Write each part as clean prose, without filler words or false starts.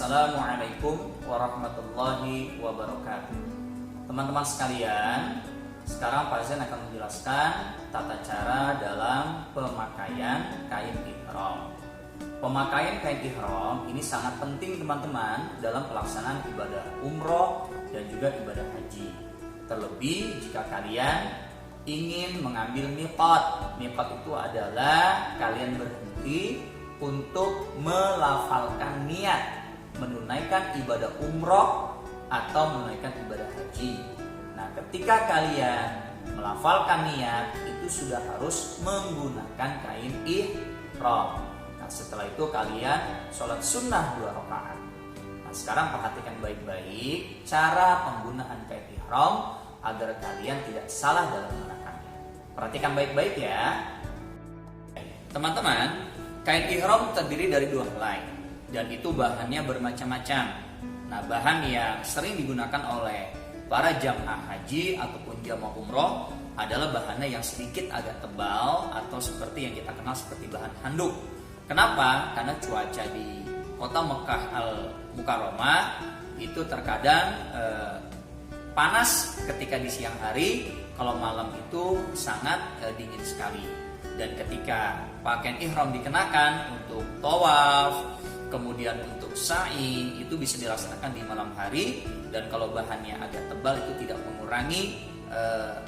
Assalamualaikum warahmatullahi wabarakatuh. Teman-teman sekalian, sekarang Pak Zain akan menjelaskan tata cara dalam pemakaian kain ihram. Pemakaian kain ihram ini sangat penting teman-teman dalam pelaksanaan ibadah umroh dan juga ibadah haji. Terlebih jika kalian ingin mengambil miqat. Miqat itu adalah kalian berhenti untuk melafalkan niat menunaikan ibadah umroh atau menunaikan ibadah haji. Nah, ketika kalian melafalkan niat itu sudah harus menggunakan kain ihram. Nah, setelah itu kalian sholat sunnah 2 rakaat. Nah, sekarang perhatikan baik-baik cara penggunaan kain ihram agar kalian tidak salah dalam menggunakannya. Perhatikan baik-baik ya. Teman-teman, kain ihram terdiri dari 2 helai dan itu bahannya bermacam-macam. Nah, bahan yang sering digunakan oleh para jamaah haji ataupun jamaah umroh adalah bahannya yang sedikit agak tebal atau seperti yang kita kenal seperti bahan handuk. Kenapa? Karena cuaca di kota Mekah Al-Mukarramah itu terkadang panas ketika di siang hari, kalau malam itu sangat dingin sekali. Dan ketika pakaian ihram dikenakan untuk tawaf, kemudian untuk sa'i, itu bisa dilaksanakan di malam hari. Dan kalau bahannya agak tebal itu tidak mengurangi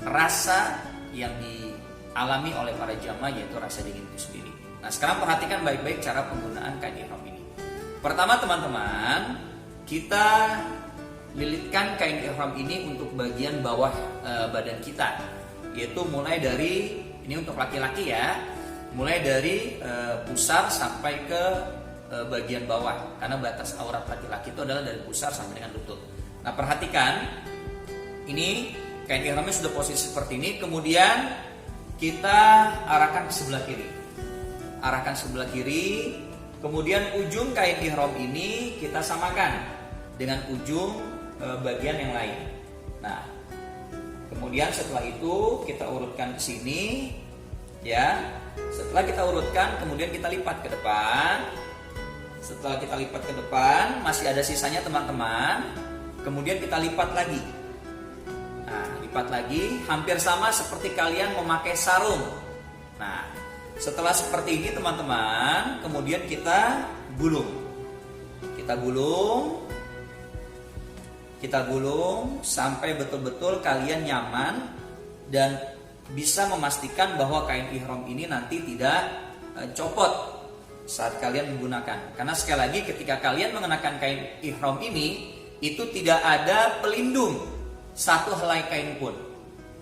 rasa yang dialami oleh para jamaah, yaitu rasa dingin itu sendiri. Nah, sekarang perhatikan baik-baik cara penggunaan kain ihram ini. Pertama teman-teman, kita lilitkan kain ihram ini untuk bagian bawah badan kita, yaitu mulai dari, ini untuk laki-laki ya, mulai dari pusar sampai ke bagian bawah, karena batas aurat laki-laki itu adalah dari pusar sampai dengan lutut. Nah, perhatikan, ini kain ihramnya sudah posisi seperti ini, kemudian kita arahkan ke sebelah kiri. Arahkan sebelah kiri, kemudian ujung kain ihram ini kita samakan dengan ujung bagian yang lain. Nah, kemudian setelah itu kita urutkan ke sini, ya. Setelah kita urutkan, kemudian kita lipat ke depan. Setelah kita lipat ke depan, masih ada sisanya teman-teman. Kemudian kita lipat lagi. Nah, lipat lagi, hampir sama seperti kalian memakai sarung. Nah, setelah seperti ini teman-teman, kemudian kita gulung. Kita gulung sampai betul-betul kalian nyaman dan bisa memastikan bahwa kain ihram ini nanti tidak copot saat kalian menggunakan. Karena sekali lagi ketika kalian mengenakan kain ihram ini, itu tidak ada pelindung satu helai kain pun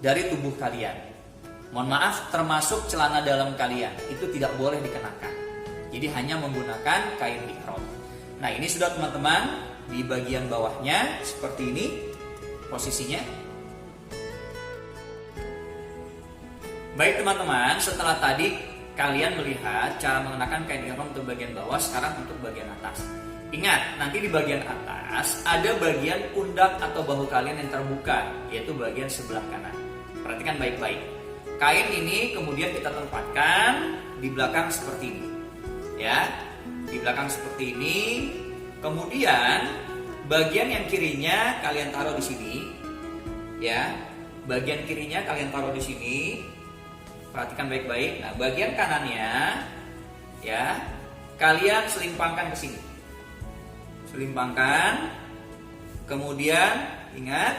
dari tubuh kalian. Mohon maaf, termasuk celana dalam kalian itu tidak boleh dikenakan. Jadi hanya menggunakan kain ihram. Nah, ini sudah teman-teman di bagian bawahnya seperti ini posisinya. Baik teman-teman, setelah tadi kalian melihat cara mengenakan kain ihram untuk bagian bawah, sekarang untuk bagian atas. Ingat, nanti di bagian atas ada bagian pundak atau bahu kalian yang terbuka, yaitu bagian sebelah kanan. Perhatikan baik-baik. Kain ini kemudian kita tempatkan di belakang seperti ini. Ya, di belakang seperti ini. Kemudian bagian yang kirinya kalian taruh di sini. Ya, bagian kirinya kalian taruh di sini. Perhatikan baik-baik. Nah, bagian kanannya ya kalian selimpangkan ke sini. Selimpangkan. Kemudian ingat,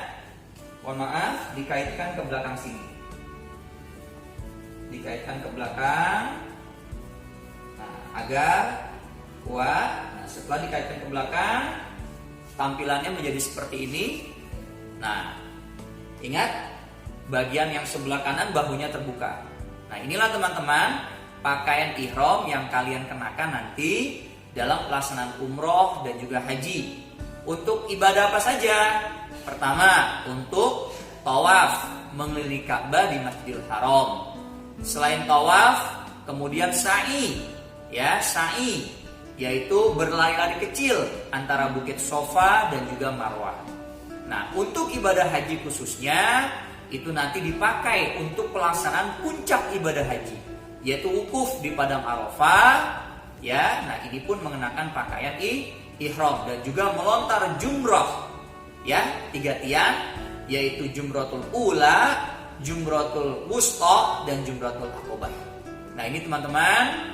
mohon maaf, dikaitkan ke belakang sini. Dikaitkan ke belakang. Nah, agar kuat. Nah, setelah dikaitkan ke belakang, tampilannya menjadi seperti ini. Nah, ingat, bagian yang sebelah kanan bahunya terbuka. Nah, inilah teman-teman pakaian ihram yang kalian kenakan nanti dalam pelaksanaan umroh dan juga haji. Untuk ibadah apa saja? Pertama, untuk tawaf mengelilingi Ka'bah di Masjidil Haram. Selain tawaf, kemudian sa'i, ya, sa'i, yaitu berlari-lari kecil antara Bukit Sofa dan juga Marwah. Nah, untuk ibadah haji khususnya itu nanti dipakai untuk pelaksanaan puncak ibadah haji, yaitu wukuf di padang Arafah, ya. Nah, ini pun mengenakan pakaian ihram dan juga melontar jumrah. Ya, 3 tiang, yaitu jumratul ula, jumratul wusta, dan jumratul aqobah. Nah, ini teman-teman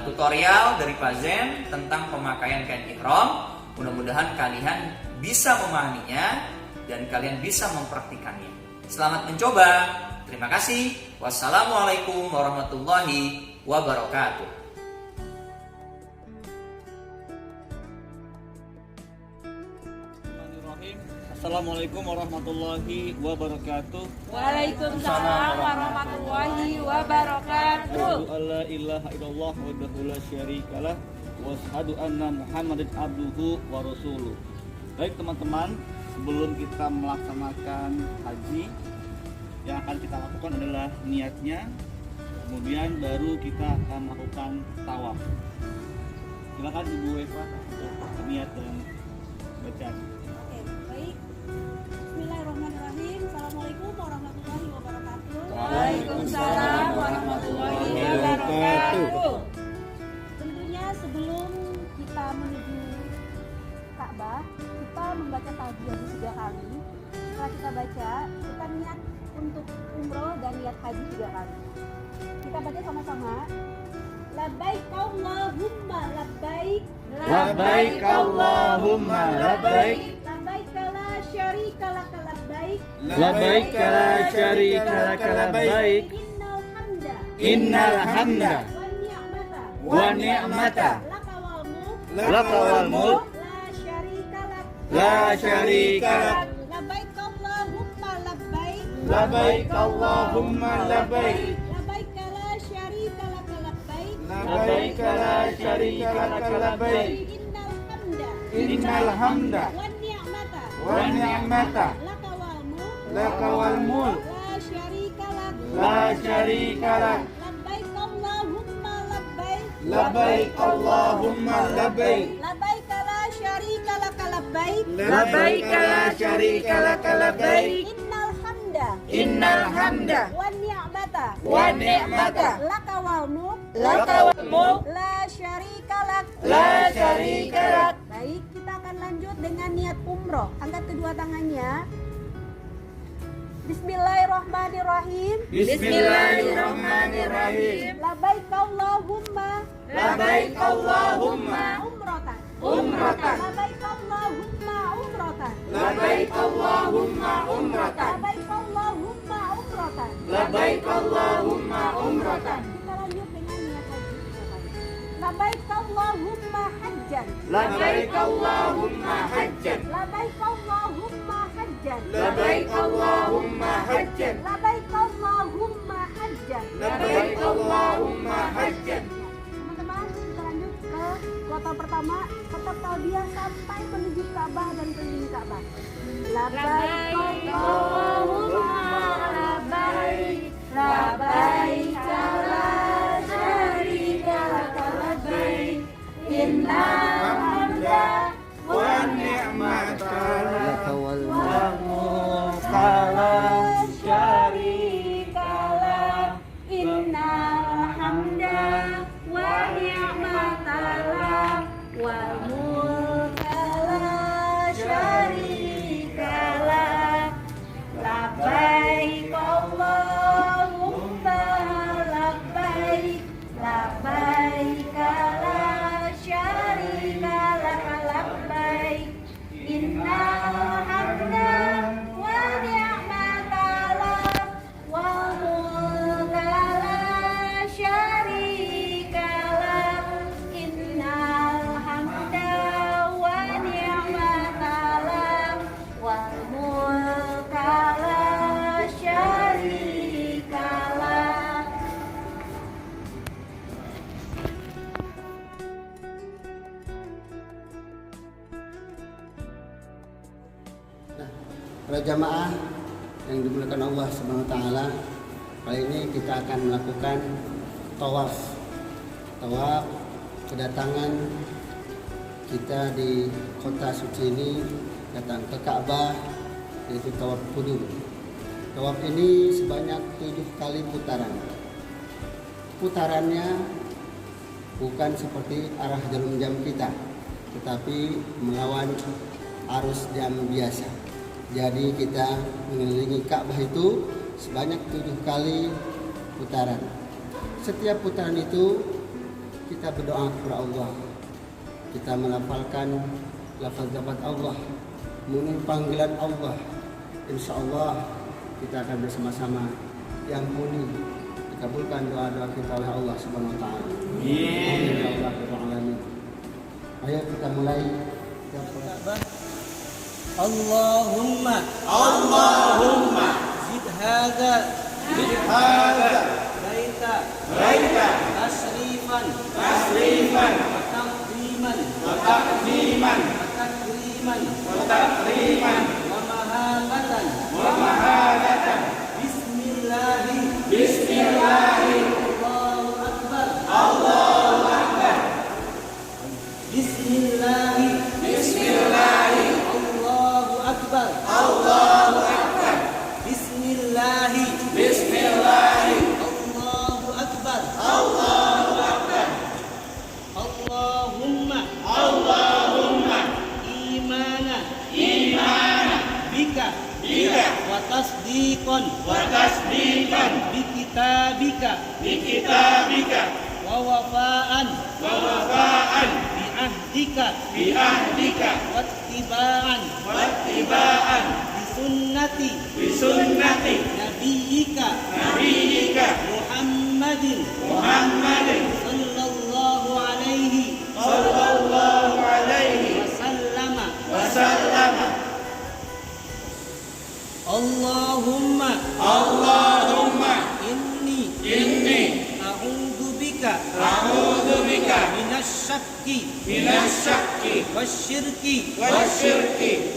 tutorial dari Pak Zen tentang pemakaian kain ihram. Mudah-mudahan kalian bisa memahaminya dan kalian bisa mempraktikannya. Selamat mencoba. Terima kasih. Wassalamualaikum warahmatullahi wabarakatuh. Assalamualaikum warahmatullahi wabarakatuh. Waalaikumsalam warahmatullahi wabarakatuh. Asyhadu an la ilaha illallah wahdahu la syarikalah wa asyhadu anna Muhammadan abduhu wa rasuluh. Baik teman-teman, sebelum kita melaksanakan haji, yang akan kita lakukan adalah niatnya. Kemudian baru kita akan melakukan tawaf. Silakan Ibu Eva untuk niat dan bacaan. Bismillahirrahmanirrahim. Assalamualaikum warahmatullahi wabarakatuh. Waalaikumsalam warahmatullahi wabarakatuh. Tentunya sebelum kita menuju Ka'bah, kita membaca talbiyah 3 kali. Setelah kita baca, kita niat untuk umroh dan niat haji 3 kali. Kita baca sama-sama. Labbaik Allahumma labbaik. Labbaik Allahumma labbaik. Labbaik la syarika laka labbaik. Labbaik la syarika laka labbaik. Innal hamda Innal hamda wan ni'mata wa ni'mata laka wal mulk la syarika lak. Labbaik Allahumma labbaik. Labbaik Allahumma labbaik. Labbaik la syarika laka labbaik. Labbaik la syarika laka labbaik. Innal hamda Wa ni'mata laka wal mulk la syarika lak. Labbaik Allahumma labbaik. Labbaik Allahumma labbaik. Labbaik la syarika laka labbaik. Labbaik la syarika laka labbaik. Innal hamda Wa ni'mata laka wal mulk la syarika lak. Baik, kita akan lanjut dengan niat umroh. Angkat kedua tangannya. Bismillahirrahmanirrahim. Bismillahirrahmanirrahim. Labbaik Allahumma. Labbaik Allahumma Umrotan. umratan. Labbaik Allahumma umrotan. Labbaik Allahumma umratan. Labbaik Allahumma umrotan. Labbaik Allahumma umratan. Kita lanjut dengan niat haji 3 kali. Labbaik Allahumma hajjan. Labbaik Allahumma hajjan. Labbaik Allahumma hajjan. Labbaik Allahumma hajjan. Labbaik Allahumma hajjan. Labbaik Allahumma hajjan. Teman-teman, kita lanjut ke kloter pertama. Tetap talbiyah sampai menuju Ka'bah dan keliling Ka'bah. Labbaik Allahumma labbaik. Labbaik la syarika laka labbaik. Innal hamda Wa ni'mata laka wal mulk la syarika lak. Innal hamda wa ni'mata lak wal mulka la syarika lak. Labbaik Allahumma labbaik. Labbaik la syarika lak labbaik. Innal hamda wa ni'mata lak wal mulka la syarika lak. Innal hamda wa ni'mata lak wal mulka la syarika lak. Para jamaah yang dimuliakan Allah Subhanahu wa taala, kali ini kita akan melakukan tawaf. Tawaf kedatangan kita di kota suci ini, datang ke Ka'bah, yaitu tawaf qudum. Tawaf ini sebanyak 7 kali putaran. Putarannya bukan seperti arah jarum jam kita, tetapi melawan arus jam biasa. Jadi kita mengelilingi Ka'bah itu sebanyak 7 kali putaran. Setiap putaran itu kita berdoa kepada Allah. Kita melafalkan lafaz-lafaz Allah, memenuhi panggilan Allah. Insya Allah kita akan bersama-sama yang muni dikabulkan doa-doa kita oleh Allah Subhanahu wa taala. Amin ya Allah rabbal alamin. Ayo kita mulai. Allahumma zid hadza baita tasrifan wa taqdiman wa mahabatan bismillahi Allahu akbar bismillahi Allahu akbar bismillahi Allahu akbar Allahumma imana bika wa tasdiqan bi kitabika wa wafaan bi ahdika wattiba'an bi sunnati nabiyyika Muhammadin sallallahu alaihi wa sallama. Allahumma inni a'udzu bika minasyakki wasyirki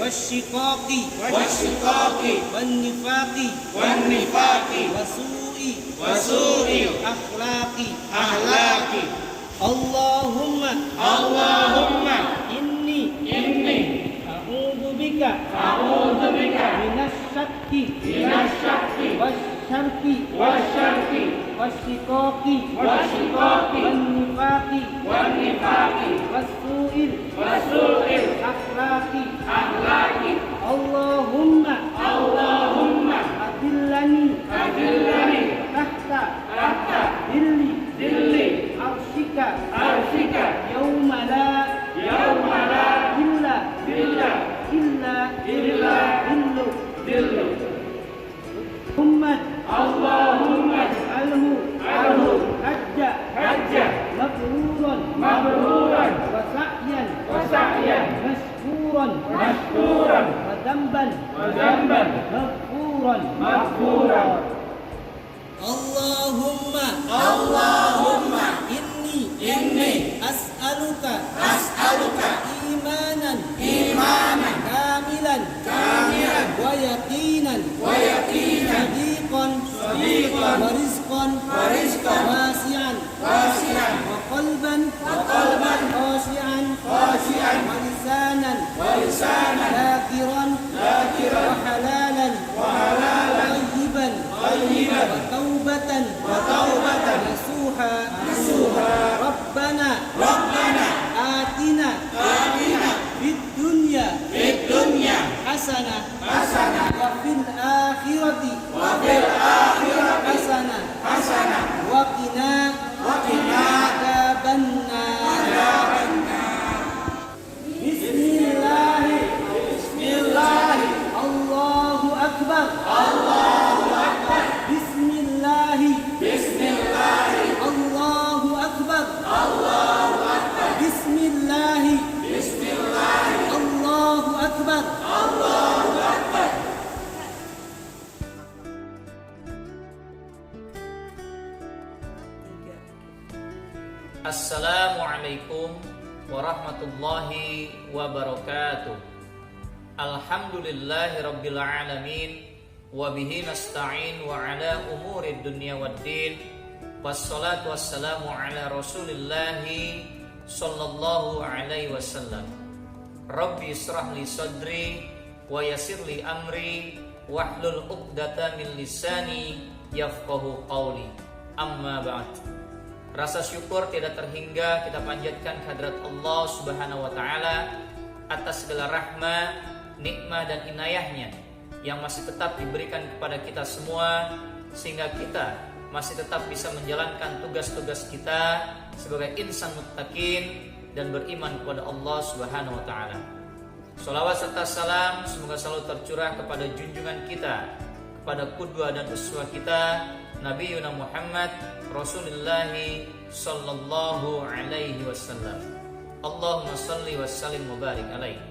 wasyiqaqi wannifaqi wasu'i akhlaqi. Allahumma inni a'udzu bika minasyakki wasyirki wasyiqaqi wannifaqi wasu'il akhlaqi. Allahumma adillani tahta dilli arsyika yawma la illa dillu. Allahumma alhu hajja mabruran wa sa'yan mashkuran wa dhanban maghfuran. Allahumma inni as'aluka imanan kamilan wa yaqinan sadiqan wa rizqan wasi'an wa qalban khashi'an wa lisanan dhakiran wa halalan tayyiban wa taubatan nasuha. Rabbana atina fid dunya hasanah wa fil akhirati hasanah wa qina adzabannar. Bismillah Allahu akbar Bismillah Allahu akbar Bismillah Allahu akbar. Assalamualaikum warahmatullahi wabarakatuh. Alhamdulillahi rabbil alamin, wa bihi nasta'in wa ala umuri dunya waddin. Wassalatu wassalamu ala rasulillahi sallallahu alaihi wasallam. Rabbi israh li sadri wa yassir li amri wahlul 'uqdatam min lisani yafqahu qawli. Amma ba'd. Rasa syukur tidak terhingga kita panjatkan kehadirat Allah Subhanahu wa taala atas segala rahmat, nikmat dan inayahnya yang masih tetap diberikan kepada kita semua, sehingga kita masih tetap bisa menjalankan tugas-tugas kita sebagai insan muttaqin dan beriman kepada Allah Subhanahu wa taala. Shalawat serta salam semoga selalu tercurah kepada junjungan kita, kepada qudwah dan uswah kita, Nabi Muhammad Rasulullah sallallahu alaihi wasallam. Allahumma salli wa sallim wa barik alaihi.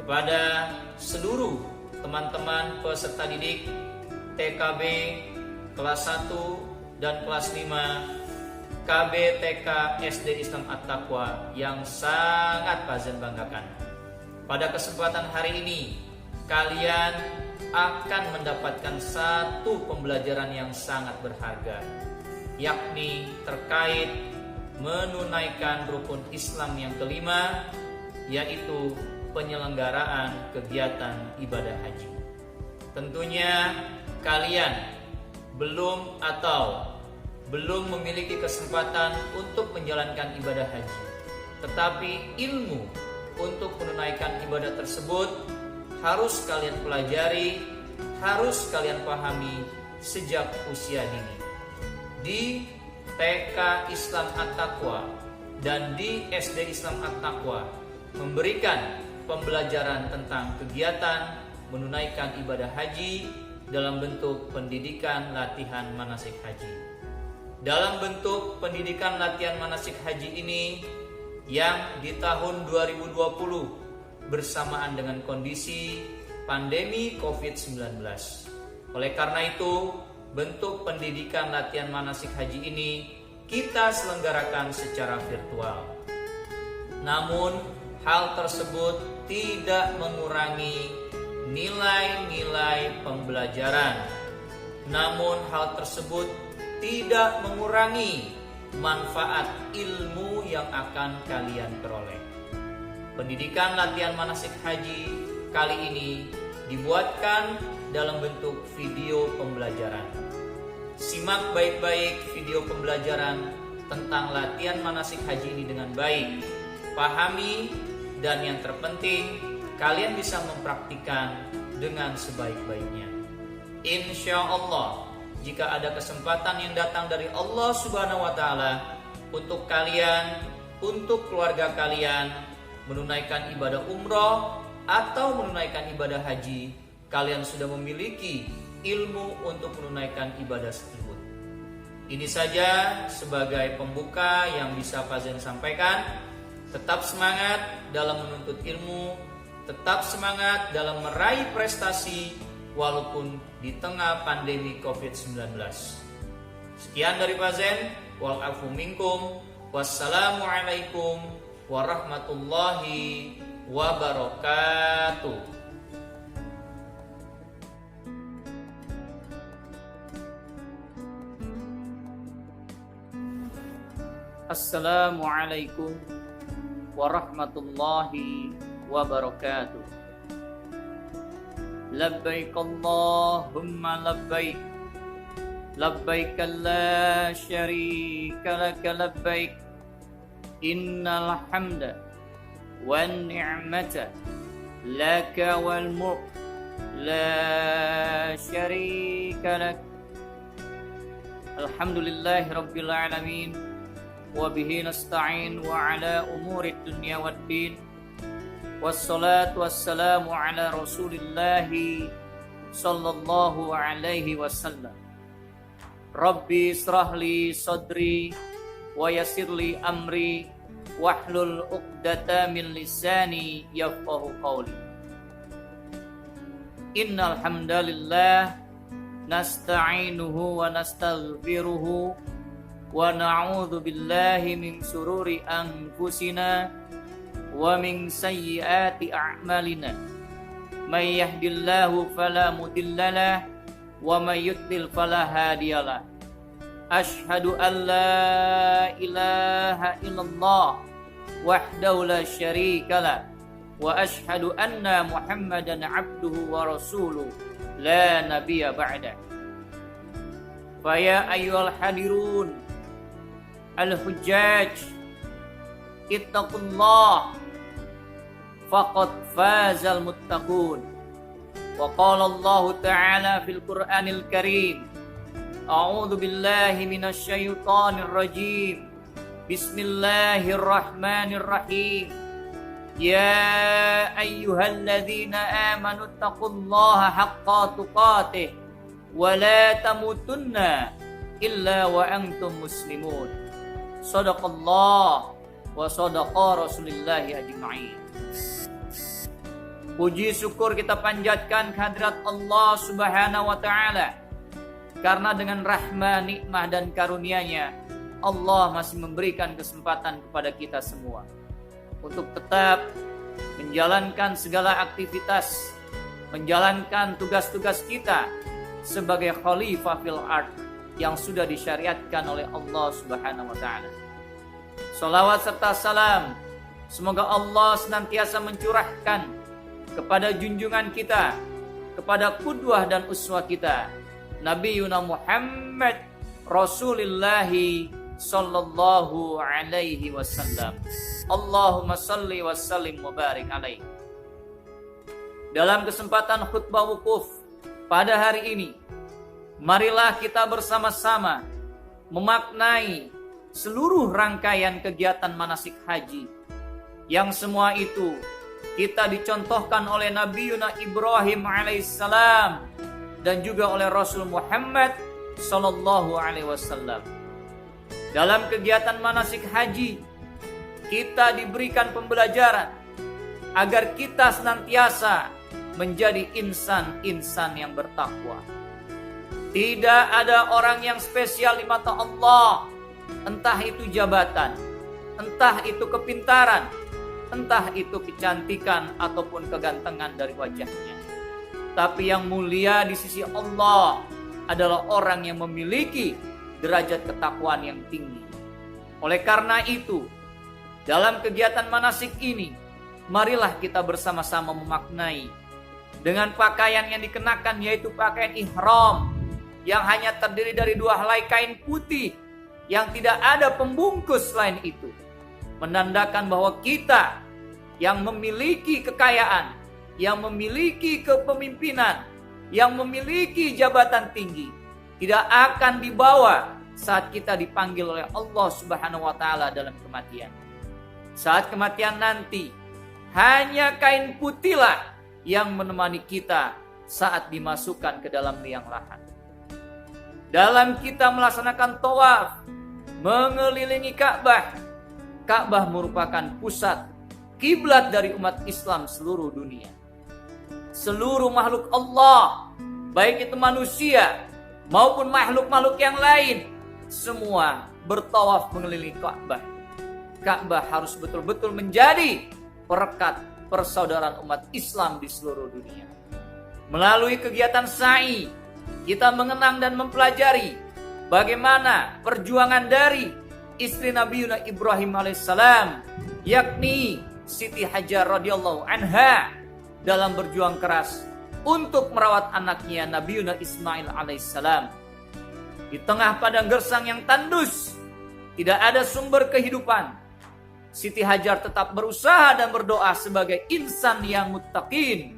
Kepada seluruh teman-teman peserta didik TKB kelas 1 dan kelas 5 KB TK SD Islam At-Taqwa yang sangat Fauzan banggakan. Pada kesempatan hari ini kalian akan mendapatkan satu pembelajaran yang sangat berharga, yakni terkait menunaikan rukun Islam yang kelima, yaitu penyelenggaraan kegiatan ibadah haji. Tentunya kalian belum memiliki kesempatan untuk menjalankan ibadah haji, tetapi ilmu untuk menunaikan ibadah tersebut harus kalian pelajari, harus kalian pahami sejak usia dini. Di TK Islam At-Taqwa dan di SD Islam At-Taqwa memberikan pembelajaran tentang kegiatan menunaikan ibadah haji dalam bentuk pendidikan latihan manasik haji. Dalam bentuk pendidikan latihan manasik haji ini yang di tahun 2020 bersamaan dengan kondisi pandemi COVID-19. Oleh karena itu, bentuk pendidikan latihan manasik haji ini kita selenggarakan secara virtual. Namun, hal tersebut tidak mengurangi nilai-nilai pembelajaran. Namun, hal tersebut tidak mengurangi manfaat ilmu yang akan kalian peroleh. Pendidikan latihan manasik haji kali ini dibuatkan dalam bentuk video pembelajaran. Simak baik-baik video pembelajaran tentang latihan manasik haji ini dengan baik. Pahami, dan yang terpenting kalian bisa mempraktikkan dengan sebaik-baiknya. Insya Allah, jika ada kesempatan yang datang dari Allah Subhanahu wa taala untuk kalian, untuk keluarga kalian menunaikan ibadah umroh atau menunaikan ibadah haji, kalian sudah memiliki ilmu untuk menunaikan ibadah tersebut. Ini saja sebagai pembuka yang bisa Fauzan sampaikan. Tetap semangat dalam menuntut ilmu, tetap semangat dalam meraih prestasi walaupun di tengah pandemi COVID-19. Sekian dari Fauzan, wal afu minkum, wassalamualaikum warahmatullahi wabarakatuh. Assalamualaikum warahmatullahi wabarakatuh. Labbaik Allahumma labbaik, labbaik la syarika laka labbaik, innal hamda wan ni'mata laka wal mulk la syarika lak. Alhamdulillahi rabbil alamin, wa bihi nasta'in wa ala umuri dunya waddin. Wassalatu wassalamu ala rasulillahi sallallahu alaihi wasallam. Rabbi israhli sadri wa yassirli amri wahlul uqdata min lisani yafqahu qawli. Innal hamdalillah nasta'inuhu wa nastaghfiruhu wa na'udzu billahi min sururi anfusina wa min sayyiati a'malina. May yahdihillahu fala mudhillalah wa may yudlil fala hadiyalah. Asyhadu an la ilaha illallah wahdahu la syarikalah wa asyhadu anna Muhammadan abduhu wa rasuluh la nabiyya ba'da. Fa ya ayyuhal hadirun al-hujjaj ittaqullah faqad fazal muttaqun. Wa qala Allah ta'ala fil Qur'anil Karim, a'udzu billahi minasy syaithanir rajim. Bismillahirrahmanirrahim. Ya ayyuhalladzina amanu taqullaha haqqa tuqatih wa la tamutunna illa wa antum muslimun. Shadaqallah wa shadaqa Rasulillahi ajma'in. Puji syukur kita panjatkan kehadirat Allah Subhanahu wa taala, karena dengan rahmah, nikmah dan karunia-Nya Allah masih memberikan kesempatan kepada kita semua untuk tetap menjalankan segala aktivitas, menjalankan tugas-tugas kita sebagai khalifah fil ard yang sudah disyariatkan oleh Allah Subhanahu wa taala. Salawat serta salam semoga Allah senantiasa mencurahkan kepada junjungan kita, kepada qudwah dan uswah kita, Nabi Yuna Muhammad Rasulullah sallallahu alaihi wasallam. Allahumma salli wa sallim wa barik alaihi. Dalam kesempatan khutbah wukuf pada hari ini, marilah kita bersama-sama memaknai seluruh rangkaian kegiatan manasik haji, yang semua itu kita dicontohkan oleh Nabi Yuna Ibrahim alaihissalam dan juga oleh Rasul Muhammad sallallahu alaihi wasallam. Dalam kegiatan manasik haji, kita diberikan pembelajaran agar kita senantiasa menjadi insan-insan yang bertakwa. Tidak ada orang yang spesial di mata Allah, entah itu jabatan, entah itu kepintaran, entah itu kecantikan ataupun kegantengan dari wajahnya. Tapi yang mulia di sisi Allah adalah orang yang memiliki derajat ketakwaan yang tinggi. Oleh karena itu, dalam kegiatan manasik ini, marilah kita bersama-sama memaknai dengan pakaian yang dikenakan, yaitu pakaian ihram yang hanya terdiri dari 2 helai kain putih yang tidak ada pembungkus selain itu, menandakan bahwa kita yang memiliki kekayaan, yang memiliki kepemimpinan, yang memiliki jabatan tinggi, tidak akan dibawa saat kita dipanggil oleh Allah Subhanahu wa taala dalam kematian. Saat kematian nanti, hanya kain putihlah yang menemani kita saat dimasukkan ke dalam liang lahat. Dalam kita melaksanakan tawaf mengelilingi Ka'bah, Ka'bah merupakan pusat kiblat dari umat Islam seluruh dunia. Seluruh makhluk Allah, baik itu manusia maupun makhluk-makhluk yang lain, semua bertawaf mengelilingi Ka'bah. Ka'bah harus betul-betul menjadi perekat persaudaraan umat Islam di seluruh dunia. Melalui kegiatan sa'i, kita mengenang dan mempelajari bagaimana perjuangan dari istri Nabi Ibrahim alaihissalam, yakni Siti Hajar radhiyallahu anha, dalam berjuang keras untuk merawat anaknya Nabi Ismail alaihissalam. Di tengah padang gersang yang tandus, tidak ada sumber kehidupan, Siti Hajar tetap berusaha dan berdoa sebagai insan yang muttaqin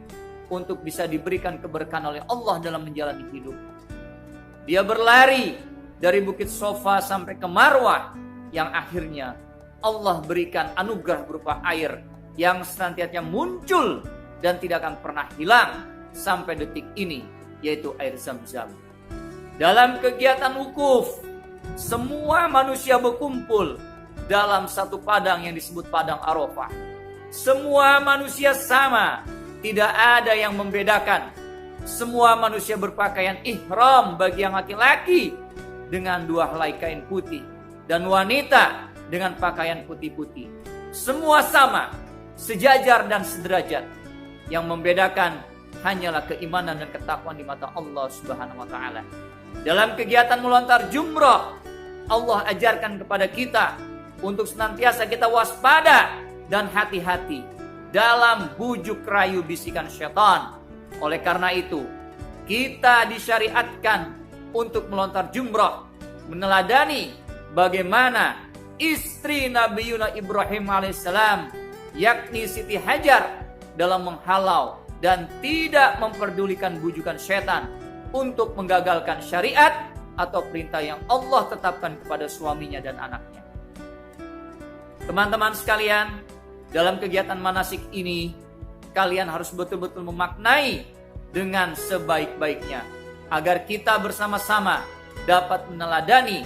untuk bisa diberikan keberkahan oleh Allah dalam menjalani hidup. Dia berlari dari Bukit Sofa sampai ke Marwah, yang akhirnya Allah berikan anugerah berupa air yang senantiasa muncul dan tidak akan pernah hilang sampai detik ini, yaitu air Zam-Zam. Dalam kegiatan wukuf, semua manusia berkumpul dalam satu padang yang disebut padang Arafah. Semua manusia sama, tidak ada yang membedakan. Semua manusia berpakaian ihram, bagi yang laki-laki dengan 2 helai kain putih dan wanita dengan pakaian putih-putih. Semua sama, sejajar dan sederajat. Yang membedakan hanyalah keimanan dan ketakwaan di mata Allah Subhanahu wa taala. Dalam kegiatan melontar jumrah, Allah ajarkan kepada kita untuk senantiasa kita waspada dan hati-hati dalam bujuk rayu bisikan syaitan. Oleh karena itu, kita disyariatkan untuk melontar jumrah, meneladani bagaimana istri Nabi Yuna Ibrahim alaihissalam, yakni Siti Hajar, dalam menghalau dan tidak memperdulikan bujukan setan untuk menggagalkan syariat atau perintah yang Allah tetapkan kepada suaminya dan anaknya. Teman-teman sekalian, dalam kegiatan manasik ini, kalian harus betul-betul memaknai dengan sebaik-baiknya agar kita bersama-sama dapat meneladani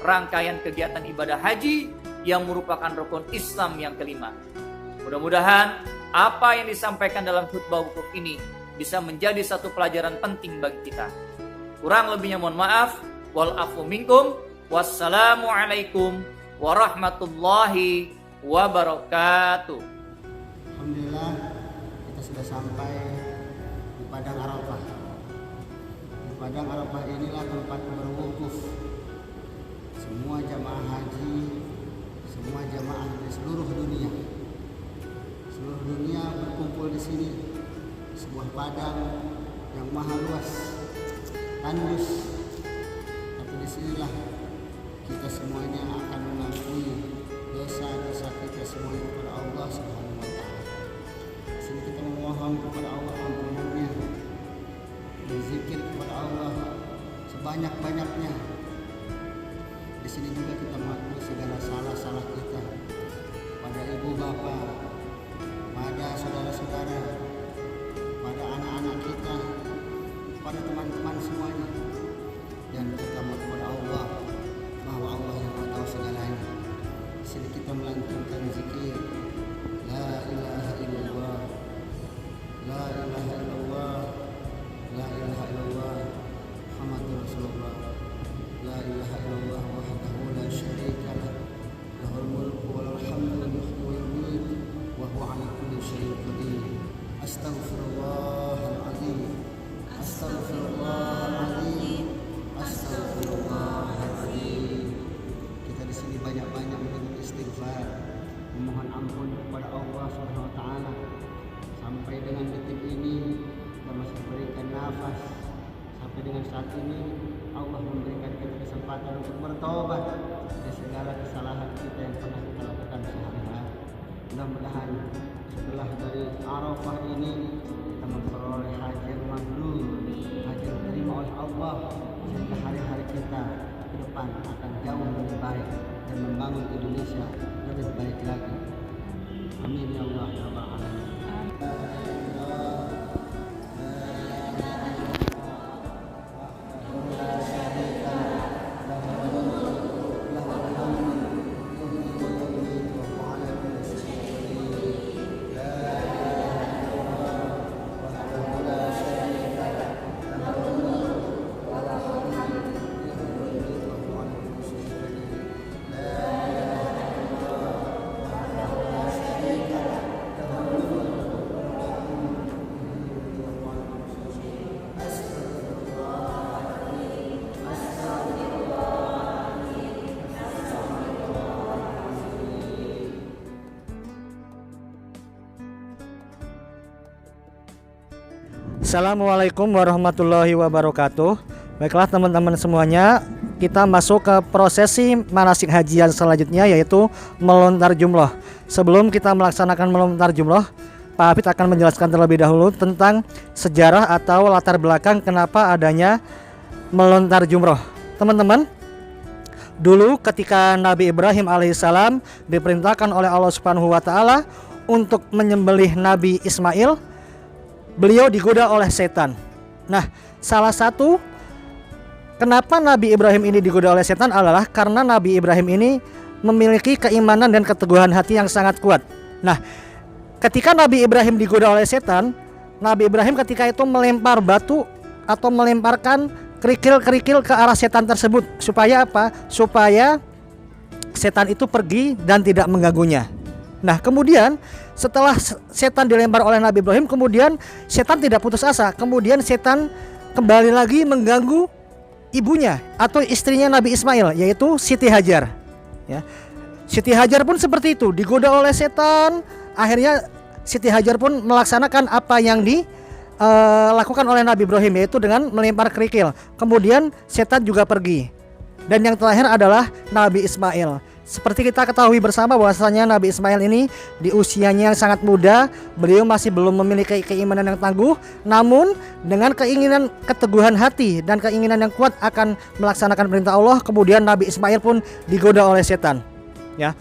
rangkaian kegiatan ibadah haji yang merupakan rukun Islam yang kelima. Mudah-mudahan apa yang disampaikan dalam khutbah wukuf ini bisa menjadi satu pelajaran penting bagi kita. Kurang lebihnya mohon maaf. Wal afu minkum. Wassalamualaikum warahmatullahi wabarakatuh. Alhamdulillah kita sudah sampai di Padang Arafah. Di Padang Arafah inilah tempat berwukuf semua jamaah haji, semua jamaah dari seluruh dunia. Seluruh dunia berkumpul di sini, sebuah padang yang maha luas, tandus. Tapi disinilah kita semuanya akan mengakui dosa-dosa kita semuanya kepada Allah Subhanahu wa Ta'ala. Di sini kita memohon kepada Allah ampunannya, berzikir kepada Allah sebanyak-banyaknya. Di sini juga kita mengakui segala salah-salah kita pada ibu bapa, pada saudara-saudara, pada anak-anak kita, pada teman-teman semuanya. Dan kita mohon kepada Allah bahwa Allah yang tahu segalanya. Di sini kita melantunkan zikir La ilaha illallah, La ilaha illallah, La ilaha illallah, Muhammadur Rasulullah, La ilaha illallah wahdahu la syarika lah, lahul mulku walal hamdu yuhyi wa yumiitu wa huwa ala kulli syai'in qadir. Astaghfirullahaladzim, Astaghfirullahaladzim, Astaghfirullahaladzim. Kita di sini banyak-banyak beristighfar, memohon ampun kepada Allah Subhanahu wa Ta'ala. Sampai dengan detik ini kita masih berikan nafas. Sampai dengan saat ini Allah memberikan kita kesempatan untuk bertobat dari segala kesalahan kita yang pernah kita lakukan sehari-hari. Mudah-mudahan setelah dari Arafah ini kita memperoleh haji yang mabrur, haji yang diterima oleh Allah, sehingga hari-hari kita ke depan akan jauh lebih baik dan membangun Indonesia lebih baik lagi. Amin ya Allah ya Rabbal alamin. Assalamualaikum warahmatullahi wabarakatuh. Baiklah teman-teman semuanya, kita masuk ke prosesi manasik haji yang selanjutnya, yaitu melontar jumroh. Sebelum kita melaksanakan melontar jumroh, Pak Hafid akan menjelaskan terlebih dahulu tentang sejarah atau latar belakang kenapa adanya melontar jumroh. Teman-teman, dulu ketika Nabi Ibrahim alaihissalam diperintahkan oleh Allah Subhanahu wa Ta'ala untuk menyembelih Nabi Ismail, beliau digoda oleh setan. Nah, salah satu kenapa Nabi Ibrahim ini digoda oleh setan adalah karena Nabi Ibrahim ini memiliki keimanan dan keteguhan hati yang sangat kuat. Nah, ketika Nabi Ibrahim digoda oleh setan, Nabi Ibrahim ketika itu melempar batu atau melemparkan kerikil-kerikil ke arah setan tersebut. Supaya apa? Supaya setan itu pergi dan tidak mengganggunya. Nah, kemudian setelah setan dilempar oleh Nabi Ibrahim, kemudian setan tidak putus asa. Kemudian setan kembali lagi mengganggu ibunya atau istrinya Nabi Ismail, yaitu Siti Hajar. Ya. Siti Hajar pun seperti itu, digoda oleh setan. Akhirnya Siti Hajar pun melaksanakan apa yang dilakukan oleh Nabi Ibrahim, yaitu dengan melempar kerikil. Kemudian setan juga pergi. Dan yang terakhir adalah Nabi Ismail. seperti kita ketahui bersama bahwasanya Nabi Ismail ini di usianya yang sangat muda, beliau masih belum memiliki keimanan yang tangguh, namun dengan keinginan keteguhan hati dan keinginan yang kuat akan melaksanakan perintah Allah, kemudian Nabi Ismail pun digoda oleh setan. Ya.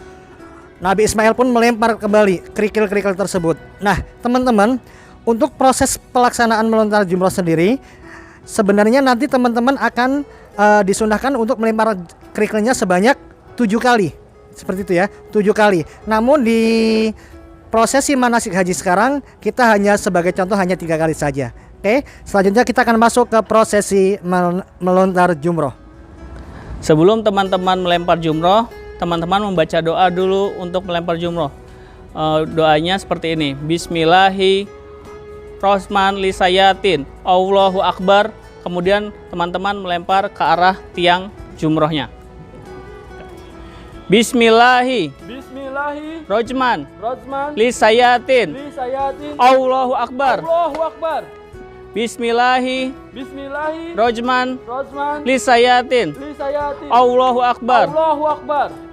Nabi Ismail pun melempar kembali kerikil-kerikil tersebut. Nah, teman-teman, untuk proses pelaksanaan melontar jumroh sendiri, sebenarnya nanti teman-teman akan disunahkan untuk melempar kerikilnya sebanyak 7 kali, seperti itu ya, 7 kali. Namun di prosesi manasik haji sekarang kita hanya sebagai contoh hanya 3 kali saja. Oke, selanjutnya kita akan masuk ke prosesi melontar jumroh. Sebelum teman-teman melempar jumroh, teman-teman membaca doa dulu untuk melempar jumroh. Doanya seperti ini: Bismillahirrahmanirrahim, Allahu Akbar. Kemudian teman-teman melempar ke arah tiang jumrohnya. Bismillahirrahmanirrahim. Lisayatin. Allahu Akbar. Bismillahirrahmanirrahim. Lisayatin. Allahu Akbar.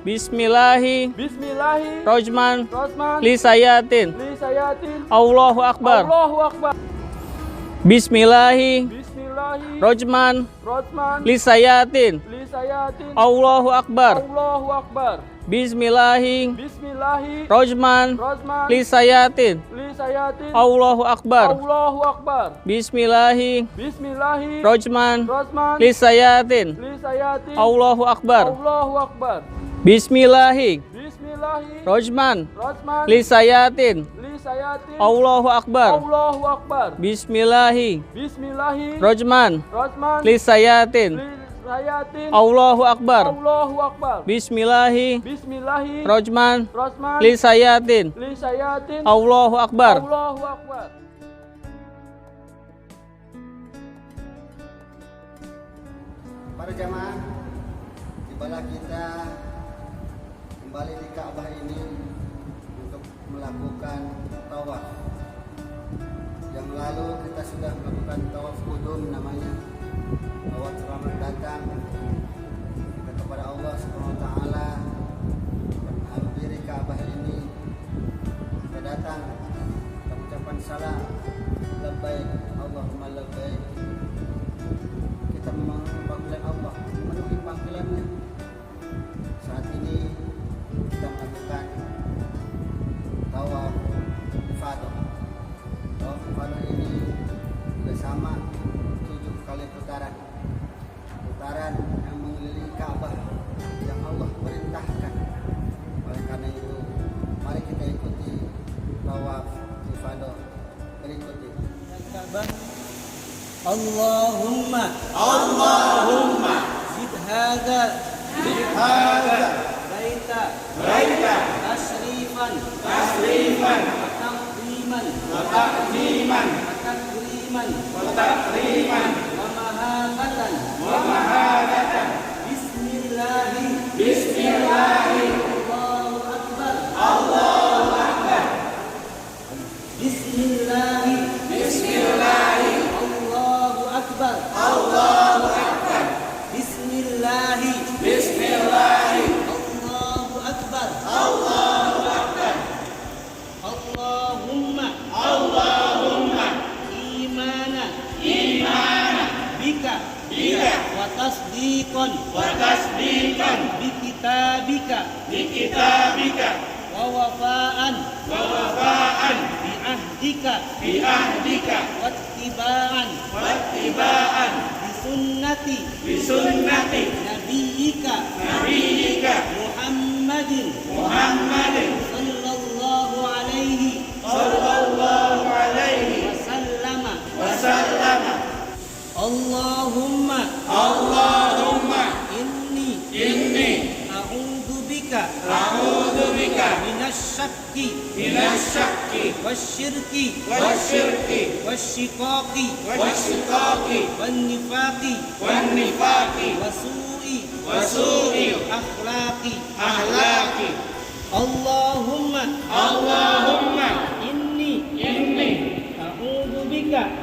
Bismillahirrahmanirrahim. Lisayatin. Allahu Akbar. Bismillahirrahmanirrahim. Lisayatin. Allahu Akbar. Bismillahirrahmanirrahim. Lisayatin. Allahu Akbar. Bismillahirrahmanirrahim. Lisayatin. Allahu Akbar. Bismillahirrahmanirrahim. Lisayatin. Allahu Akbar. Bismillahirrahmanirrahim. Lisayatin. Allahu Akbar. Bismillahirrahmanirrahim. Lisayatin. Allahu Akbar. Para jamaah, tibalah kita kembali di Ka'bah ini untuk melakukan tawaf. Yang lalu kita sudah melakukan tawaf qudum, namanya tawaf selamat datang kita kepada Allah Subhanahu wa taala. Dan hampiri Ka'bah ini kita datang, kita mengucapkan salam, labbaik Allahumma labbaik. Kita memanggil Allah, memenuhi panggilannya. Saat ini kita melakukan tawaf ifadah. Tawaf ifadah ini juga sama 7 kali putaran yang mengelilingi Ka'bah yang Allah perintahkan. Oleh karena itu, mari kita ikuti tawaf ifadah berikut ini. Ka'bah. Allahumma zid hadza baita tasrifan wa takriman wa mahabatan bismillahi Allahu akbar bismillahi Allahu akbar bismillahi Allahu akbar Allahumma imana bika wa tasdiqan bi kitabika wa wafaan bi ahdika wattibaan bi sunnati nabiyyika Muhammadin sallallahu alaihi wa sallama. Allahumma inni a'udzu bika minasyakki wasyirki wasyiqaqi wannifaqi wasu'i akhlaqi. Allahumma inni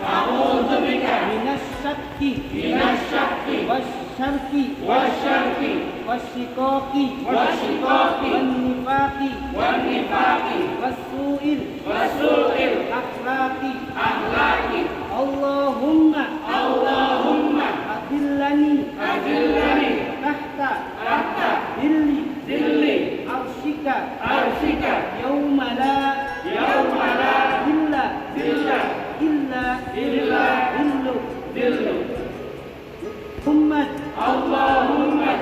a'udzu bika minasyakki wasyarki wasyikaki wannifaqi wasu'il akhlaqi Allahumma adillani tahta dilli arsyika yawma la illa dillu Allahumma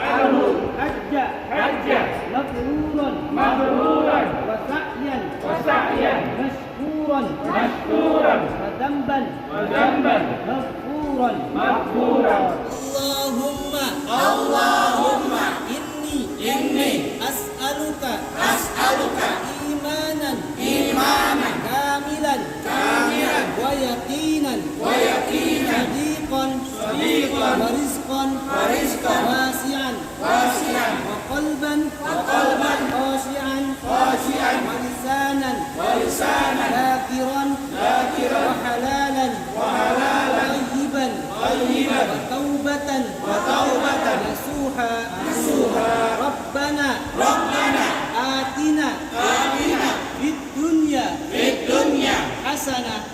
alhu hajja mabruran wa sa'yan mashkuran wa damban maghfuran Allahumma inni as'aluka imanan kamilan wa yaqinan sadiqan wa rizqan wasi'an wa qalban khashi'an wa lisanan dhakiran wa halalan tayyiban wa taubatan nasuha Rabbana atina fid dunya hasanah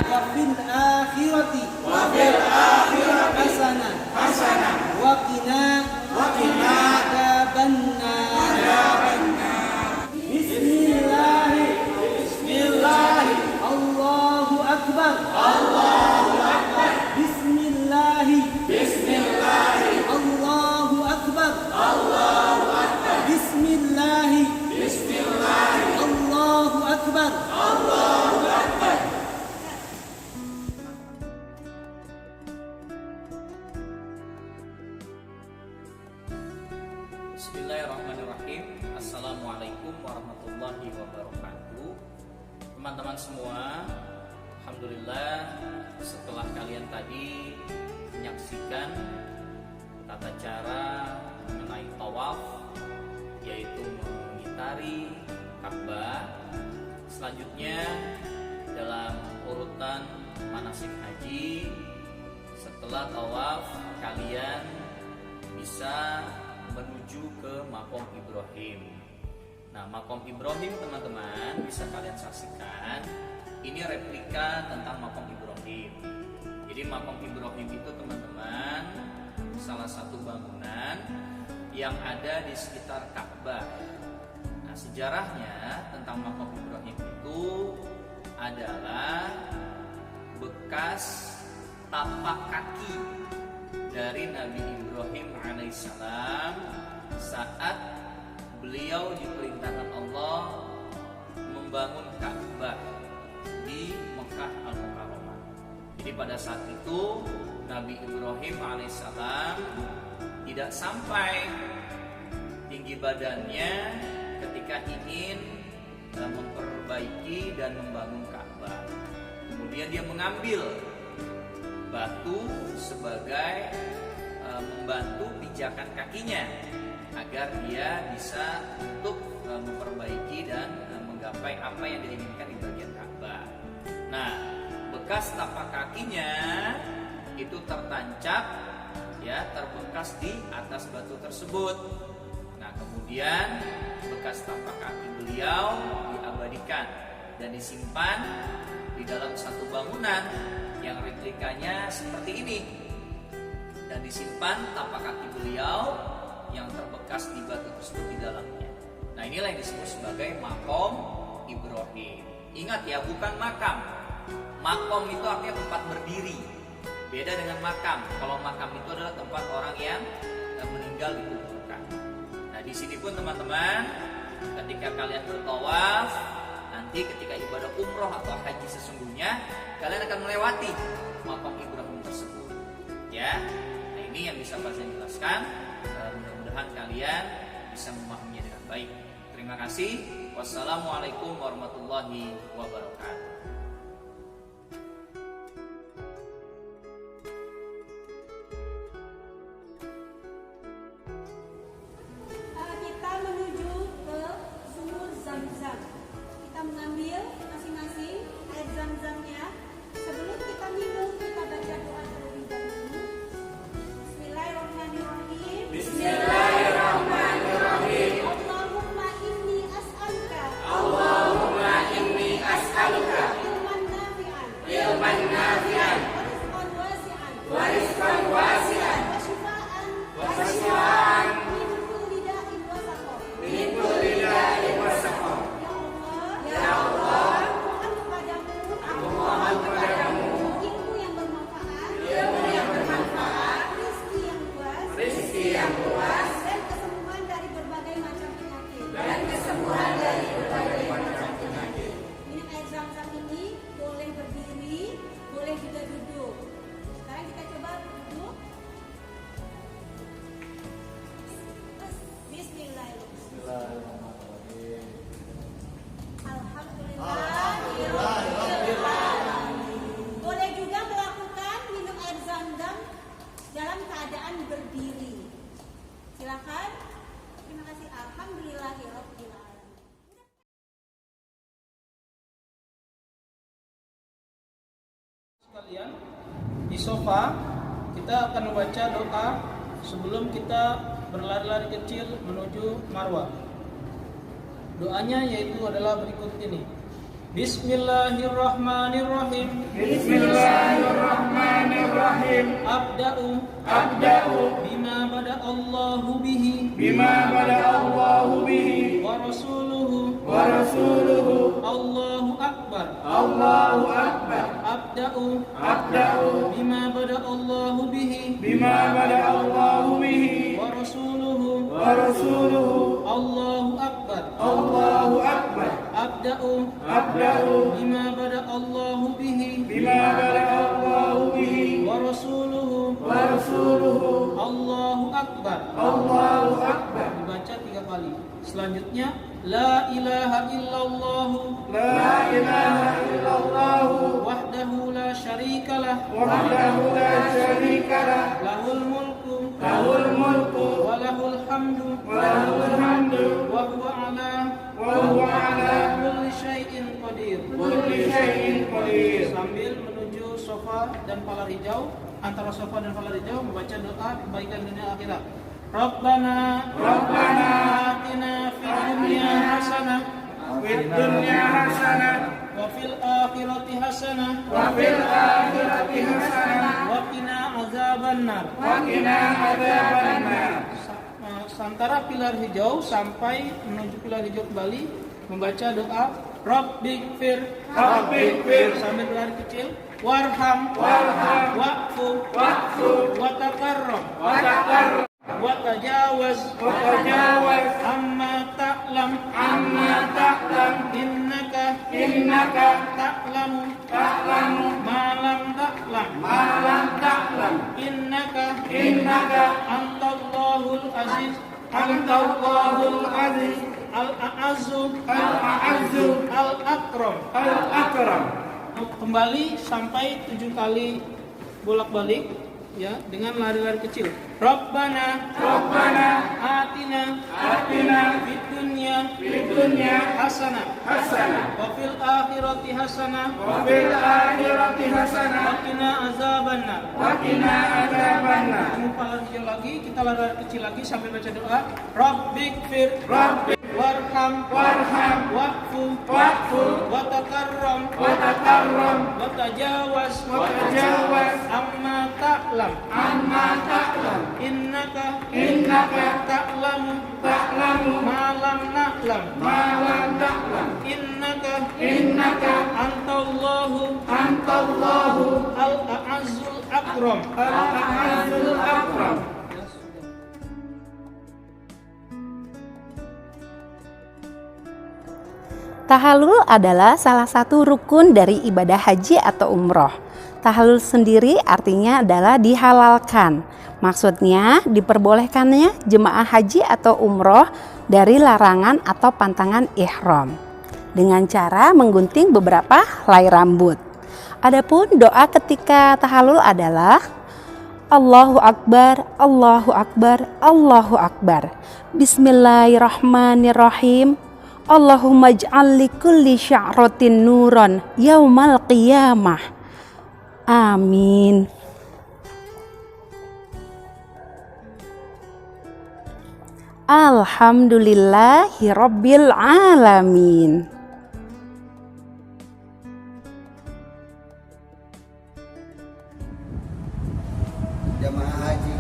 wa fil akhirati hasanah wa qina adzabannar. Bismillah Allahu akbar Bismillah Allahu akbar Bismillah Allahu akbar. Bismillahirrahmanirrahim. Assalamualaikum warahmatullahi wabarakatuh. Teman-teman semua, alhamdulillah setelah kalian tadi menyaksikan tata cara mengenai tawaf, yaitu mengitari Ka'bah. Selanjutnya dalam urutan manasik haji, setelah tawaf kalian bisa menuju ke Maqam Ibrahim. Nah, Maqam Ibrahim teman-teman bisa kalian saksikan. Ini replika tentang Maqam Ibrahim. Jadi Maqam Ibrahim itu teman-teman salah satu bangunan yang ada di sekitar Ka'bah. Nah, sejarahnya tentang Maqam Ibrahim itu adalah bekas tapak kaki dari Nabi Ibrahim alaihissalam saat beliau diperintahkan Allah membangun Ka'bah di Mekah Al-Mukarramah. Jadi pada saat itu Nabi Ibrahim alaihissalam tidak sampai tinggi badannya ketika ingin memperbaiki dan membangun Ka'bah. Kemudian dia mengambil batu sebagai membantu pijakan kakinya agar dia bisa untuk memperbaiki dan menggapai apa yang diinginkan di bagian Ka'bah. Nah, bekas tapak kakinya itu tertancap, ya, terbekas di atas batu tersebut. Nah, kemudian bekas tapak kaki beliau diabadikan dan disimpan di dalam satu bangunan yang replikanya seperti ini, dan disimpan tapak kaki beliau yang terbekas di batu tersebut di dalamnya. Nah, inilah yang disebut sebagai Maqam Ibrahim. Ingat ya, bukan makam. Maqam itu artinya tempat berdiri. Beda dengan makam. Kalau makam itu adalah tempat orang yang meninggal dikuburkan. Nah, di sini pun teman-teman, ketika kalian bertawaf, nanti ketika ibadah umroh atau haji sesungguhnya, kalian akan melewati Maqam Ibrahim tersebut. Ya, nah ini yang bisa saya jelaskan. Mudah-mudahan kalian bisa memahaminya dengan baik. Terima kasih. Wassalamualaikum warahmatullahi wabarakatuh. Kita menuju ke sumur Zam-Zam. Kita mengambil masing-masing air Zam-Zamnya. Sebelum kita minum, kita baca doa terlebih dahulu. Bismillahirrahmanirrahim. sekalian, di sofa kita akan membaca doa sebelum kita berlari-lari kecil menuju marwah. Doanya yaitu adalah berikut ini. Bismillahirrahmanirrahim. Bismillahirrahmanirrahim. Abda'u bima bada Allahu bihi. Wa rasuluhu. Allahu akbar. Abda'u bima bada Allahu bihi. Wa rasuluhu. Allahu akbar. Abda'u bima bada Allahu bihi. Wa rasuluhu. Allahu akbar. Dibaca 3 kali. Selanjutnya la ilaha illallah wahdahu la syarikalah lahul mulku wa lahul hamdu wa huwa ala kulli syai'in qadir. Sambil menuju sofa dan palar hijau, antara sofa dan palar hijau membaca doa kebaikan dunia akhirat. Rabbana atina fid dunya hasanah wa fil akhirati hasanah wa qina azabannar. Antara pilar hijau sampai menuju pilar hijau kembali membaca doa Rabbighfir sambil berlari kecil, warham wa'fu wa takarram wa tajawaz amma ta'lam innaka ta'lamu ma lam ta'lam innaka antallahul aziz al-a'azzu al-akram. Kembali sampai 7 kali bolak-balik ya, dengan lari-lari kecil. Rabbana atina fid dunya hasanah wa fil akhirati hasanah wa qina azabannar. Palar hijau lagi, kita lari kecil lagi sambil baca doa Rabbighfir warham wa'fu wa takarram wa tajawaz amma ta'lam innaka ta'lamu ma lam na'lam innaka antallahu al-a'azzul akram. Tahallul adalah salah satu rukun dari ibadah haji atau umroh. Tahallul sendiri artinya adalah dihalalkan. Maksudnya diperbolehkannya jemaah haji atau umroh dari larangan atau pantangan ihram dengan cara menggunting beberapa helai rambut. Adapun doa ketika tahallul adalah Allahu Akbar, Allahu Akbar, Allahu Akbar. Bismillahirrahmanirrahim. Allahumma ij'al li kulli sya'ratin nuran yaumal qiyamah. Amin. Alhamdulillahi rabbil alamin. Jamaah haji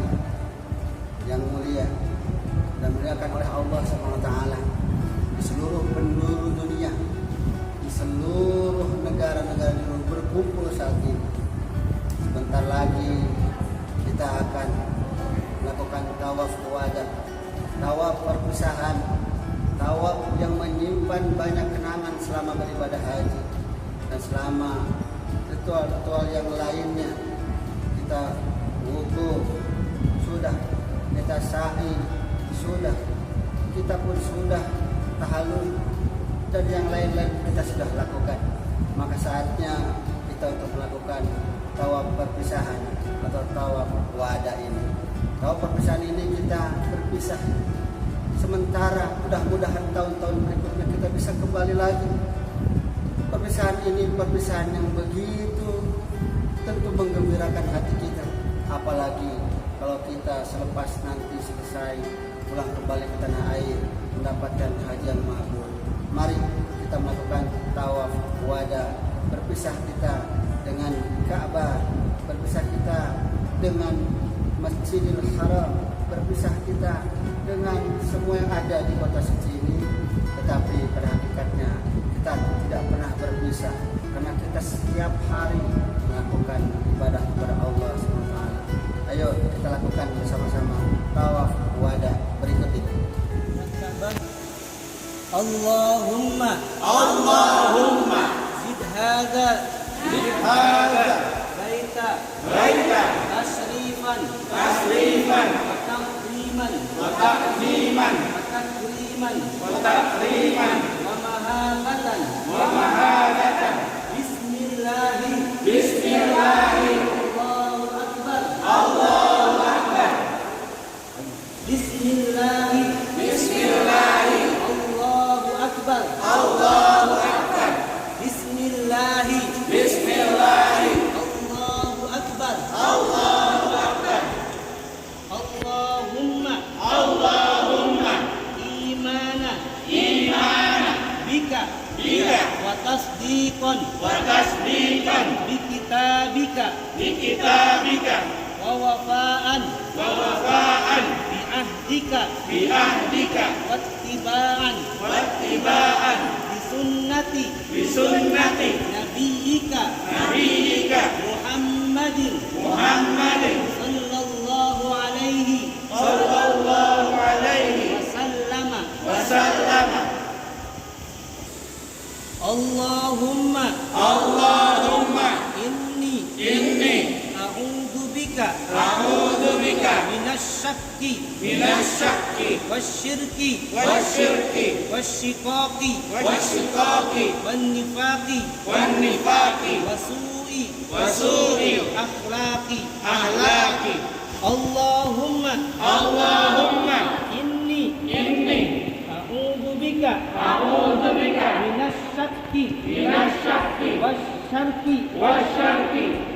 yang mulia dan dimuliakan oleh Allah SWT di seluruh penjuru dunia, di seluruh negara-negara di dunia berkumpul saat ini. Sebentar lagi kita akan melakukan tawaf wada, tawaf perpisahan, tawaf yang menyimpan banyak kenangan selama beribadah haji dan selama ritual-ritual yang lainnya. Kita wudhu sudah, kita sa'i sudah, kita pun sudah tahallul dan yang lain-lain kita sudah lakukan. Maka saatnya kita untuk melakukan tawaf perpisahan atau tawaf wada ini. Tawaf perpisahan ini kita berpisah sementara, mudah-mudahan tahun-tahun berikutnya kita bisa kembali lagi. Perpisahan ini perpisahan yang begitu tentu menggembirakan hati kita. Apalagi kalau kita selepas nanti selesai pulang kembali ke tanah air mendapatkan haji yang mabrur. Mari kita melakukan tawaf wada, berpisah kita dengan Ka'bah, berpisah kita dengan Masjidil Haram, berpisah kita dengan semua yang ada di kota suci ini. Tetapi pada hakikatnya kita tidak pernah berpisah, karena kita setiap hari melakukan ibadah kepada Allah SWT. Ayo kita lakukan bersama-sama tawaf wada berikut ini. Allahumma zid hada baita tasrifan wa takriman wa mahabatan bismillahi Allahu akbar bismillahi Allahu akbar bismillahi Allahu akbar Allahumma imana bika wa tasdiqan bi kitabika wa wafaan bi ahdika wattiba'an bi sunnati nabiyyika Muhammadin sallallahu alaihi wasallama. Allahumma inni a'udzu bika minasyakki wasyirki wasyiqaqi wannifaqi wasu'i akhlaqi. Allahumma inni a'udzu bika minasyakki wasyarki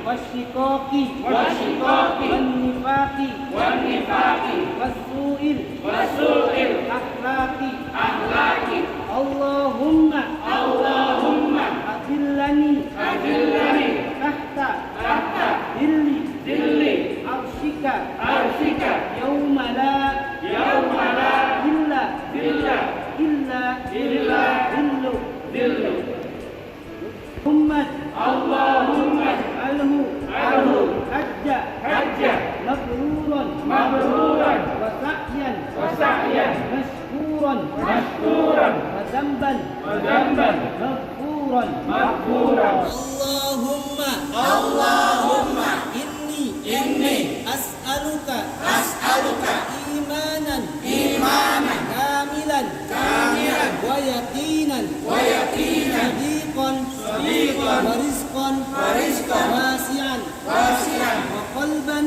wasyiqaqi wannifaqi wasu'il akhlaqi. Allahumma adillani tahta dilli arsyika yawma la illa dillu. Allahumma alhu hajja mabruran wa sa'yan mashkuran wa zamban maghfuran. Allahumma inni as'aluka imanan kamilan wa yaqinan sadiqan wa rizqan wasi'an wa qalban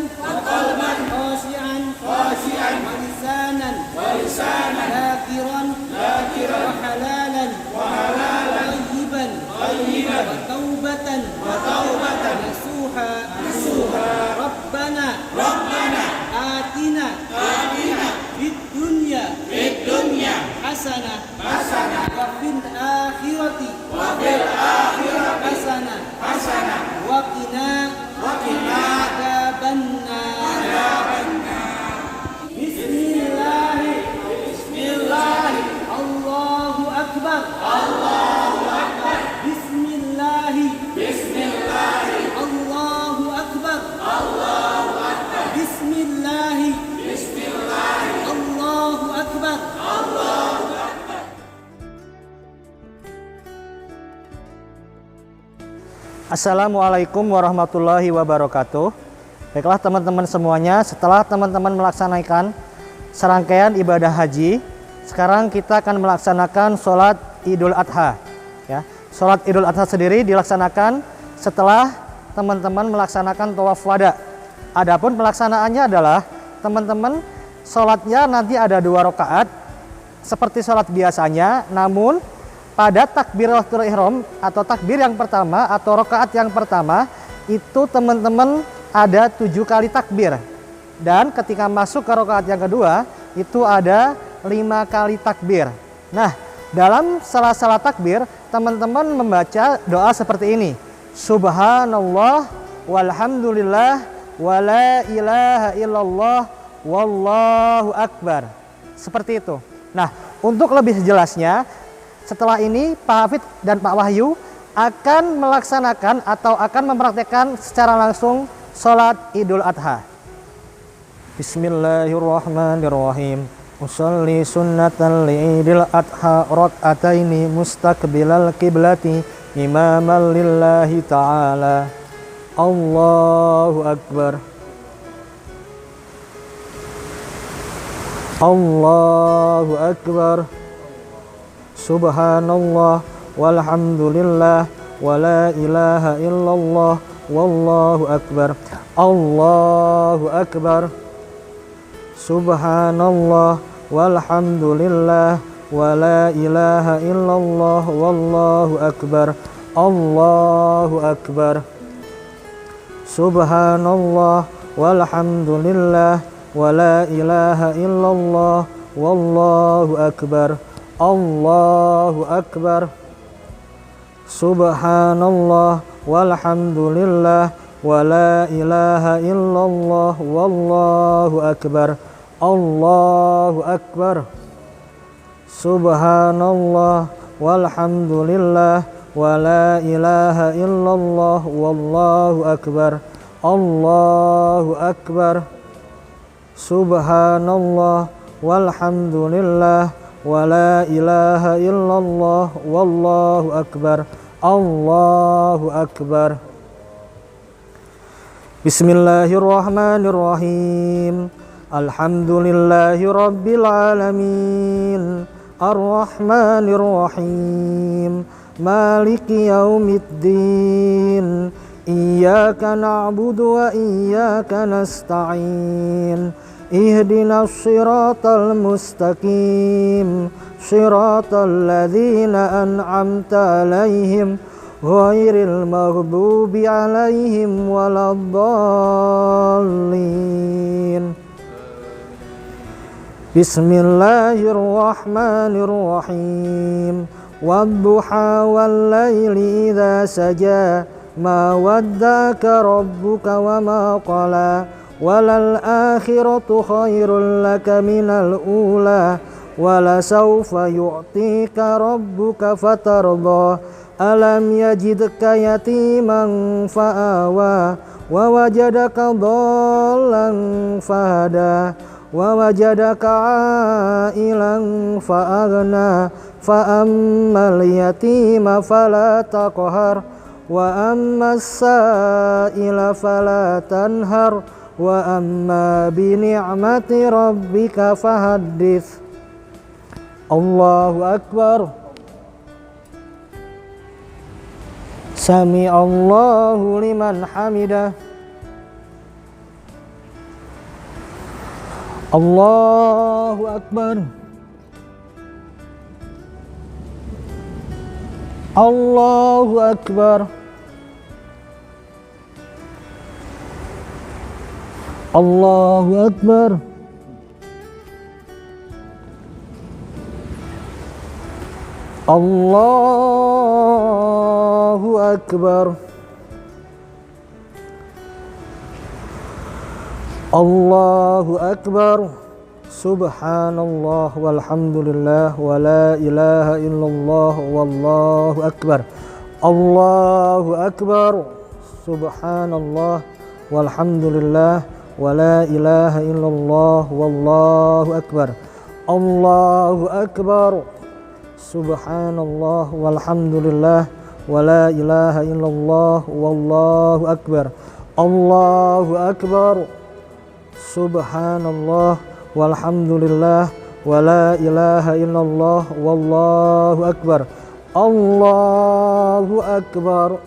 khashi'an wa lisanan dhakiran wa halalan tayyiban wa taubatan nasuha. Rabbana atina fid dunya hasanah wa fil akhirati hasanah wa qina adzabannar. Bismillah Allahu akbar Bismillah Allahu akbar Bismillah Allahu akbar. Assalamualaikum warahmatullahi wabarakatuh. Baiklah teman-teman semuanya, setelah teman-teman melaksanakan serangkaian ibadah haji, sekarang kita akan melaksanakan sholat Idul Adha. Ya, sholat Idul Adha sendiri dilaksanakan setelah teman-teman melaksanakan tawaf wada. Adapun pelaksanaannya adalah teman-teman sholatnya nanti ada 2 rakaat seperti sholat biasanya, namun pada takbiratul ihram atau takbir yang pertama atau rakaat yang pertama itu teman-teman ada 7 kali takbir. Dan ketika masuk ke rakaat yang kedua itu ada 5 kali takbir. Nah, dalam salah takbir teman-teman membaca doa seperti ini. Subhanallah walhamdulillah wala ilaha illallah wallahu akbar. Seperti itu. Nah, untuk lebih jelasnya, setelah ini Pak Hafid dan Pak Wahyu akan melaksanakan atau akan mempraktekkan secara langsung sholat Idul Adha. Bismillahirrahmanirrahim. Usolli sunnatan li'idil adha rak'ataini mustaqbilal qiblati imaman lillahi ta'ala. Allahu Akbar. Allahu Akbar. Subhanallah walhamdulillah wala ilaha illallah wallahu akbar. Allahu Akbar. Subhanallah walhamdulillah wala ilaha illallah wallahu akbar. Allahu Akbar. Subhanallah walhamdulillah wala ilaha illallah wallahu akbar. Allahu Akbar. Subhanallah walhamdulillah wala ilaha illallah wallahu akbar. Allahu Akbar. Subhanallah walhamdulillah wala ilaha illallah wallahu akbar. Allahu Akbar. Subhanallah walhamdulillah wala ilaha illallah wallahu akbar. Allahu Akbar. Bismillahirrahmanirrahim. Alhamdulillahi rabbil alamin. Ar-Rahmanir Rahim. Maliki yaumiddin. Iyyaka na'budu wa iyyaka nasta'in. Ihdinas siratal mustaqim. Siratal ladzina an'amta 'alaihim ghairil maghdubi 'alaihim waladdallin. Bismillahirrahmanirrahim. Wadduha wal laili idza saja. Ma wadda'aka rabbuka wa ma qala. Walal akhiratu khairul laka minal ula. Wala sawfa yu'tika rabbuka fatarda. Alam yajidka yatiman fa'awa. Wa wajadaka dhallan fahada. Wa wajadaka ailan fa'aghna. Fa'ammal yatima fala taqhar. Wa ammas sa'ila fala tanhar. Wa amma bi ni'mati rabbika fahaddits. Allahu Akbar. Sami Allahu liman hamidah. Allahu Akbar. Allahu Akbar. Allahu Akbar. Allahu Akbar. Allahu Akbar. Subhanallah walhamdulillah wala ilaha illallah wallahu akbar. Allahu Akbar. Subhanallah walhamdulillah wala ilaha illallah wallahu akbar. Allahu Akbar. Subhanallah walhamdulillah wala ilaha illallah wallahu akbar. Allahu Akbar. Subhanallah walhamdulillah wala ilaha illallah wallahu akbar. Allahu Akbar.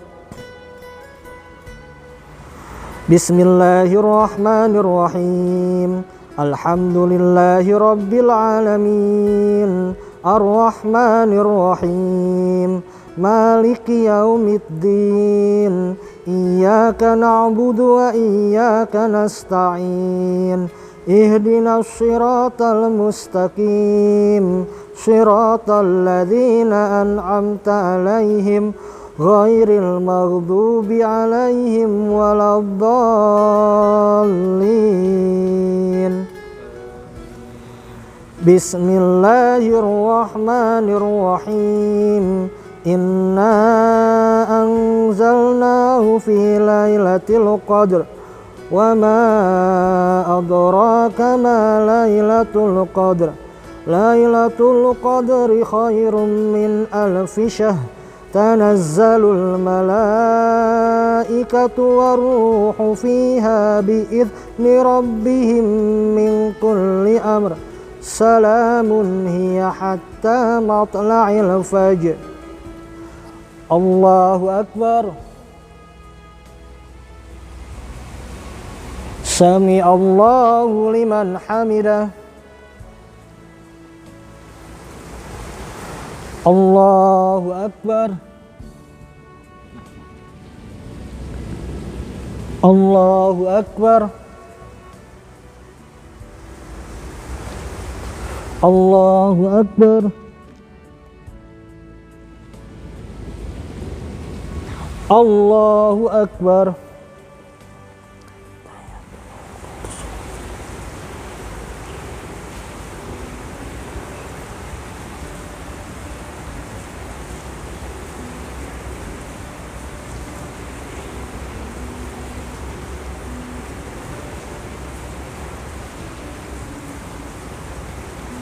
Bismillahirrahmanirrahim. Alhamdulillahi rabbil alamin. Ar-Rahmanir Rahim. Maliki yaumiddin. إياك نعبد وإياك نستعين اهدنا الصراط المستقيم صراط الذين أنعمت عليهم غير المغضوب عليهم ولا الضالين بسم الله الرحمن الرحيم إنا أنزلناه في ليلة القدر وما أدراك ما ليلة القدر ليلة القدر خير من ألف شهر تنزل الملائكة والروح فيها بإذن ربهم من كل أمر سلام هي حتى مطلع الفجر الله أكبر سمع الله لمن حمده الله أكبر الله أكبر الله أكبر الله أكبر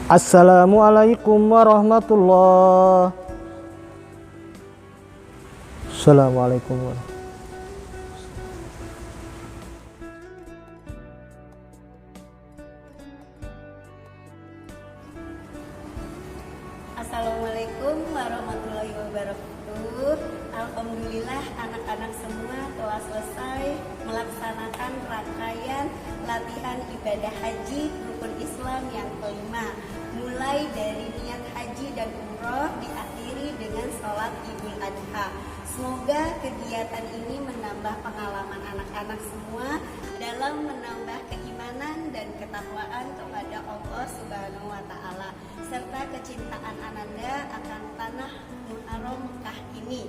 Assalamualaikum warahmatullahi. Assalamualaikum warahmatullahi. Assalamualaikum warahmatullahi wabarakatuh. Alhamdulillah anak-anak semua telah selesai melaksanakan rangkaian latihan ibadah haji rukun Islam yang kelima, mulai dari niat haji dan umroh diakhiri dengan sholat Idul Adha. Semoga kegiatan ini menambah pengalaman anak-anak semua dalam menambah keimanan dan ketakwaan kepada Allah Subhanahu wa Ta'ala, serta kecintaan Ananda akan tanah Muharram Mekah ini.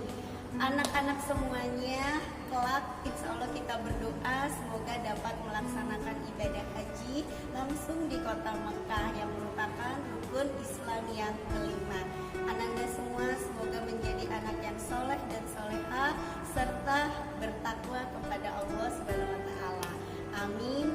Anak-anak semuanya, kelak insya Allah kita berdoa semoga dapat melaksanakan ibadah haji langsung di kota Mekah yang merupakan rukun Islam yang kelima. Ananda semua semoga menjadi anak yang soleh dan soleha serta bertakwa kepada Allah Subhanahu wa Ta'ala. Amin.